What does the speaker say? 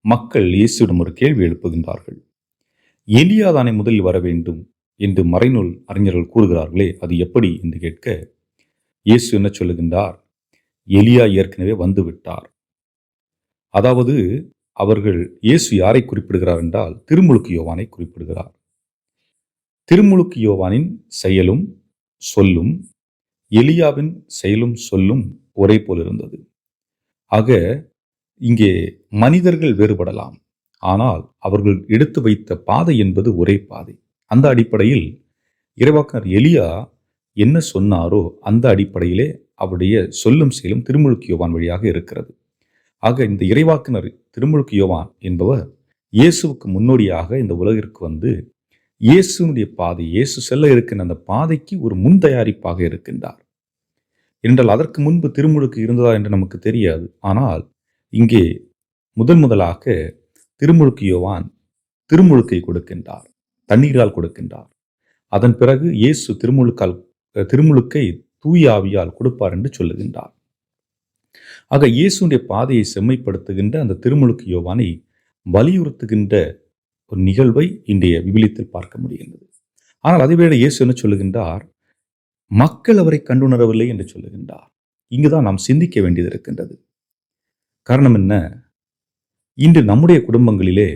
மக்கள் இயேசுவிடம் ஒரு கேள்வி எழுப்புகின்றார்கள். எலியா தானே முதலில் வர வேண்டும் என்று மறைநூல் அறிஞர்கள் கூறுகிறார்களே, அது எப்படி என்று கேட்க, இயேசு என்ன சொல்லுகின்றார்? எலியா ஏற்கனவே வந்துவிட்டார். அதாவது அவர்கள் இயேசு யாரை குறிப்பிடுகிறார் என்றால், திருமுழுக்கு யோவானை குறிப்பிடுகிறார். திருமுழுக்கு யோவானின் செயலும் சொல்லும் எலியாவின் செயலும் சொல்லும் ஒரே போல் இருந்தது. ஆக இங்கே மனிதர்கள் வேறுபடலாம், ஆனால் அவர்கள் எடுத்து வைத்த பாதை என்பது ஒரே பாதை. அந்த அடிப்படையில் இறைவாக்கினர் எலியா என்ன சொன்னாரோ அந்த அடிப்படையிலே அவருடைய சொல்லும் செயலும் திருமுழுக்கு யோவான் வழியாக இருக்கிறது. ஆக இந்த இறைவாக்கினர் திருமுழுக்கு யோவான் என்பவர் இயேசுவுக்கு முன்னோடியாக இந்த உலகிற்கு வந்து இயேசுனுடைய பாதை, இயேசு செல்ல இருக்கின்ற அந்த பாதைக்கு ஒரு முன் தயாரிப்பாக இருக்கின்றார். என்றால் அதற்கு முன்பு திருமுழுக்கு இருந்ததா என்று நமக்கு தெரியாது. ஆனால் இங்கே முதலாக திருமுழுக்கு யோவான் திருமுழுக்கை கொடுக்கின்றார், தண்ணீரால் கொடுக்கின்றார். அதன் பிறகு இயேசு திருமுழுக்கை தூய ஆவியால் கொடுப்பார் என்று சொல்லுகின்றார். ஆக இயேசுடைய பாதையை செம்மைப்படுத்துகின்ற அந்த திருமுழுக்கு யோவானை வலியுறுத்துகின்ற ஒரு நிகழ்வை இன்றைய விவிலியத்தில் பார்க்க முடிகின்றது. ஆனால் அதேவேளை இயேசு என்ன சொல்லுகின்றார்? மக்கள் அவரை கண்டுணரவில்லை என்று சொல்லுகின்றார். இங்குதான் நாம் சிந்திக்க வேண்டியது இருக்கின்றது. காரணம் என்ன? இன்று நம்முடைய குடும்பங்களிலே